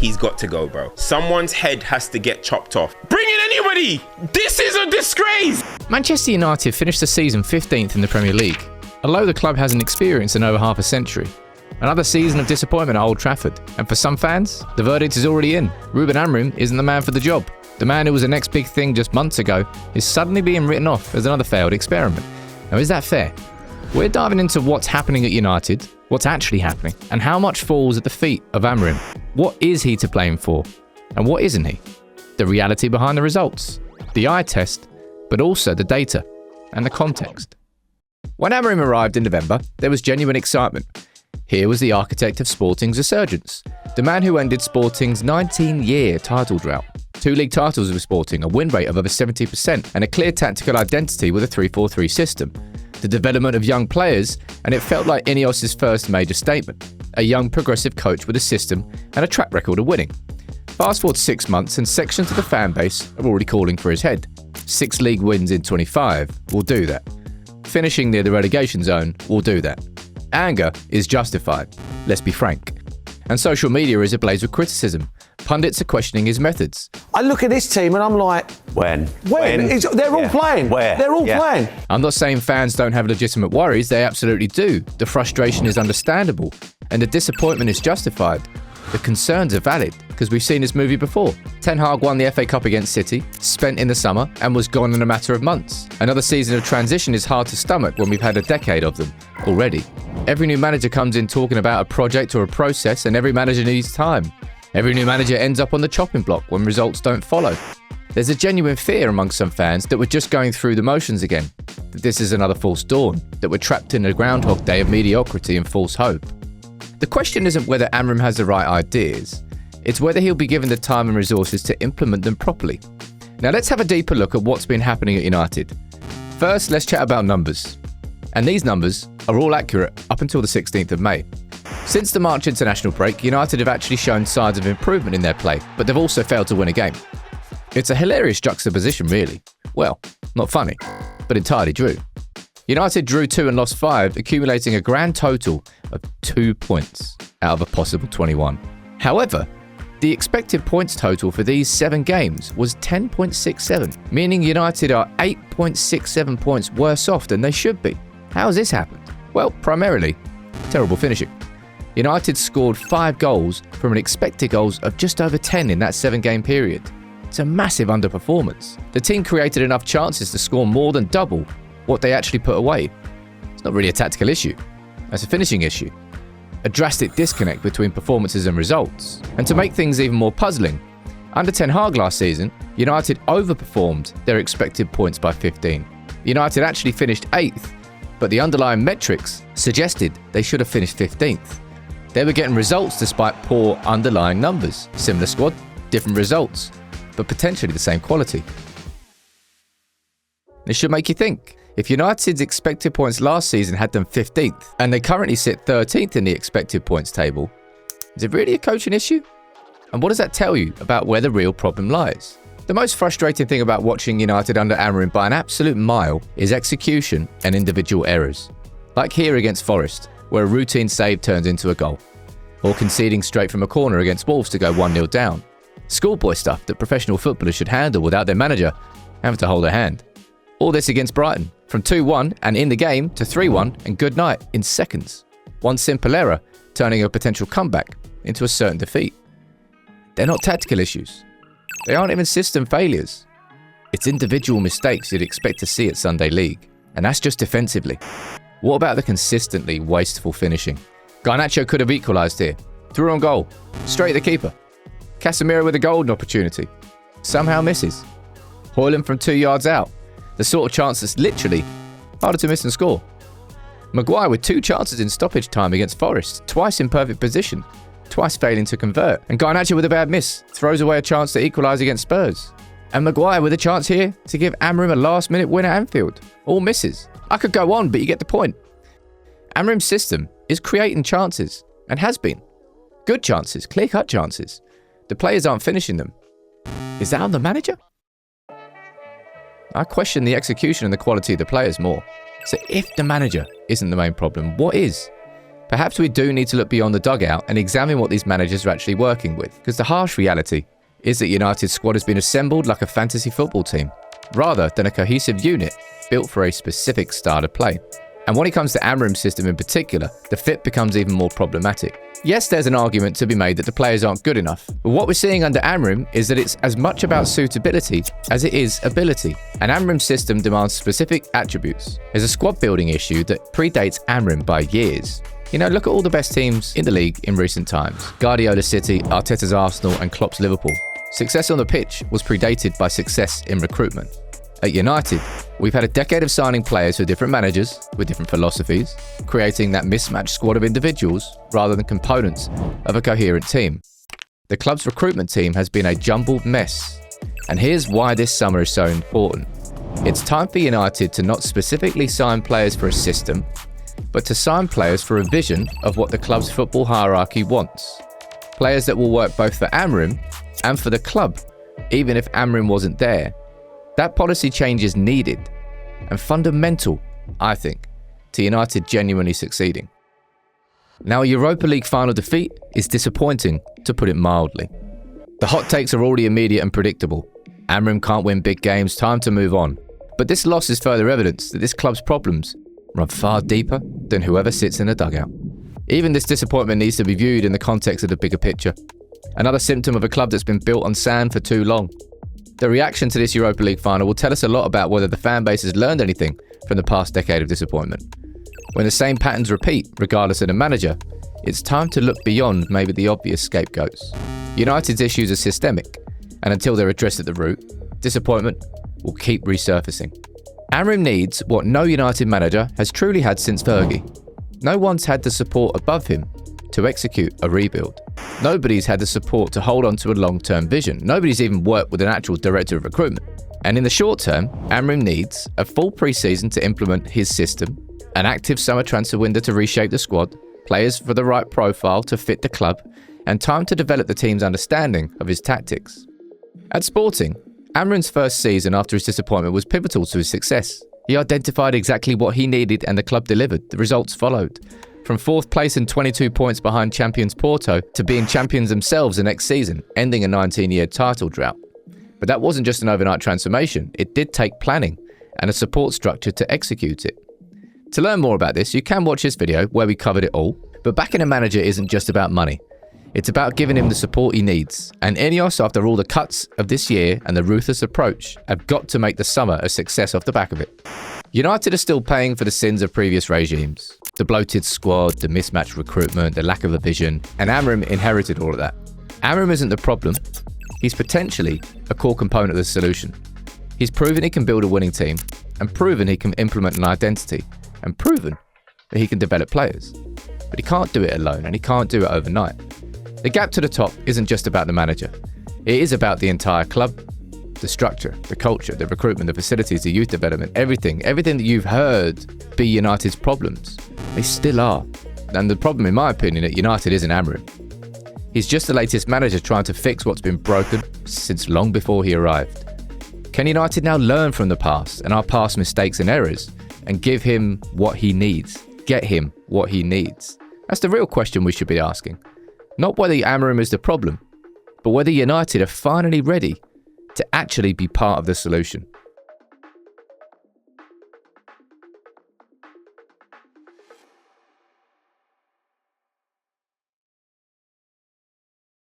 he's got to go, bro. Someone's head has to get chopped off. Bring in anybody! This is a disgrace! Manchester United finished the season 15th in the Premier League, although the club hasn't experienced in over half a century. Another season of disappointment at Old Trafford, and for some fans, the verdict is already in. Ruben Amorim isn't the man for the job. The man who was the next big thing just months ago is suddenly being written off as another failed experiment. Now, is that fair? We're diving into what's happening at United, what's actually happening, and how much falls at the feet of Amorim. What is he to blame for, and what isn't he? The reality behind the results, the eye test, but also the data and the context. When Amorim arrived in November, there was genuine excitement. Here was the architect of Sporting's resurgence, the man who ended Sporting's 19-year title drought. 2 league titles with Sporting, a win rate of over 70%, and a clear tactical identity with a 3-4-3 system. The development of young players, and it felt like Ineos' first major statement. A young progressive coach with a system and a track record of winning. Fast forward 6 months and sections of the fan base are already calling for his head. 6 league wins in 25 will do that. Finishing near the relegation zone will do that. Anger is justified, let's be frank. And social media is ablaze with criticism. Pundits are questioning his methods. I look at this team and I'm like, When? They're all playing. Where? They're all playing. I'm not saying fans don't have legitimate worries, they absolutely do. The frustration is understandable, and the disappointment is justified. The concerns are valid, because we've seen this movie before. Ten Hag won the FA Cup against City, spent in the summer, and was gone in a matter of months. Another season of transition is hard to stomach when we've had a decade of them already. Every new manager comes in talking about a project or a process, and every manager needs time. Every new manager ends up on the chopping block when results don't follow. There's a genuine fear among some fans that we're just going through the motions again, that this is another false dawn, that we're trapped in a Groundhog Day of mediocrity and false hope. The question isn't whether Amorim has the right ideas, it's whether he'll be given the time and resources to implement them properly. Now let's have a deeper look at what's been happening at United. First, let's chat about numbers. And these numbers are all accurate up until the 16th of May. Since the March international break, United have actually shown signs of improvement in their play, but they've also failed to win a game. It's a hilarious juxtaposition, really. Well, not funny, but entirely true. United drew 2 and lost 5, accumulating a grand total of 2 points out of a possible 21. However, the expected points total for these 7 games was 10.67, meaning United are 8.67 points worse off than they should be. How has this happened? Well, primarily, terrible finishing. United scored 5 goals from an expected goals of just over 10 in that 7-game period. It's a massive underperformance. The team created enough chances to score more than double what they actually put away. It's not really a tactical issue, that's a finishing issue. A drastic disconnect between performances and results. And to make things even more puzzling, under Ten Hag last season, United overperformed their expected points by 15. United actually finished 8th, but the underlying metrics suggested they should have finished 15th. They were getting results despite poor underlying numbers. Similar squad, different results, but potentially the same quality. This should make you think. If United's expected points last season had them 15th, and they currently sit 13th in the expected points table, is it really a coaching issue? And what does that tell you about where the real problem lies? The most frustrating thing about watching United under Amorim by an absolute mile is execution and individual errors. Like here against Forest, where a routine save turns into a goal. Or conceding straight from a corner against Wolves to go 1-0 down. Schoolboy stuff that professional footballers should handle without their manager having to hold a hand. All this against Brighton, from 2-1 and in the game to 3-1 and good night in seconds. One simple error turning a potential comeback into a certain defeat. They're not tactical issues. They aren't even system failures. It's individual mistakes you'd expect to see at Sunday League, and that's just defensively. What about the consistently wasteful finishing? Garnacho could have equalised here. Through on goal. Straight at the keeper. Casemiro with a golden opportunity. Somehow misses. Højlund from 2 yards out. The sort of chance that's literally harder to miss and score. Maguire with 2 chances in stoppage time against Forest. Twice in perfect position. Twice failing to convert. And Garnacho with a bad miss. Throws away a chance to equalise against Spurs. And Maguire with a chance here to give Amorim a last-minute win at Anfield. All misses. I could go on, but you get the point. Amorim's system is creating chances, and has been. Good chances, clear-cut chances. The players aren't finishing them. Is that on the manager? I question the execution and the quality of the players more. So if the manager isn't the main problem, what is? Perhaps we do need to look beyond the dugout and examine what these managers are actually working with, because the harsh reality is that United's squad has been assembled like a fantasy football team, rather than a cohesive unit built for a specific style of play. And when it comes to Amorim's system in particular, the fit becomes even more problematic. Yes, there's an argument to be made that the players aren't good enough, but what we're seeing under Amorim is that it's as much about suitability as it is ability. And Amorim's system demands specific attributes. There's a squad building issue that predates Amorim by years. You know, look at all the best teams in the league in recent times. Guardiola's City, Arteta's Arsenal and Klopp's Liverpool. Success on the pitch was predated by success in recruitment. At United, we've had a decade of signing players for different managers with different philosophies, creating that mismatched squad of individuals rather than components of a coherent team. The club's recruitment team has been a jumbled mess, and here's why this summer is so important. It's time for United to not specifically sign players for a system, but to sign players for a vision of what the club's football hierarchy wants. Players that will work both for Amorim and for the club, even if Amorim wasn't there. That policy change is needed and fundamental, I think, to United genuinely succeeding. Now, a Europa League final defeat is disappointing, to put it mildly. The hot takes are already immediate and predictable. Amorim can't win big games, time to move on. But this loss is further evidence that this club's problems run far deeper than whoever sits in the dugout. Even this disappointment needs to be viewed in the context of the bigger picture. Another symptom of a club that's been built on sand for too long. The reaction to this Europa League final will tell us a lot about whether the fan base has learned anything from the past decade of disappointment. When the same patterns repeat, regardless of the manager, it's time to look beyond maybe the obvious scapegoats. United's issues are systemic, and until they're addressed at the root, disappointment will keep resurfacing. Amorim needs what no United manager has truly had since Fergie. No one's had the support above him to execute a rebuild. Nobody's had the support to hold on to a long-term vision. Nobody's even worked with an actual director of recruitment. And in the short term, Amorim needs a full pre-season to implement his system, an active summer transfer window to reshape the squad, players for the right profile to fit the club, and time to develop the team's understanding of his tactics. At Sporting, Amorim's first season after his disappointment was pivotal to his success. He identified exactly what he needed and the club delivered. The results followed. From 4th place and 22 points behind champions Porto to being champions themselves the next season, ending a 19-year title drought. But that wasn't just an overnight transformation. It did take planning and a support structure to execute it. To learn more about this, you can watch this video where we covered it all. But backing a manager isn't just about money. It's about giving him the support he needs. And Ineos, after all the cuts of this year and the ruthless approach, have got to make the summer a success off the back of it. United are still paying for the sins of previous regimes. The bloated squad, the mismatched recruitment, the lack of a vision, and Amorim inherited all of that. Amorim isn't the problem. He's potentially a core component of the solution. He's proven he can build a winning team, and proven he can implement an identity, and proven that he can develop players. But he can't do it alone, and he can't do it overnight. The gap to the top isn't just about the manager. It is about the entire club, the structure, the culture, the recruitment, the facilities, the youth development, everything that you've heard be United's problems. They still are. And the problem, in my opinion, at United isn't Amorim. He's just the latest manager trying to fix what's been broken since long before he arrived. Can United now learn from the past and our past mistakes and errors and give him what he needs? Get him what he needs? That's the real question we should be asking. Not whether Amorim is the problem, but whether United are finally ready to actually be part of the solution.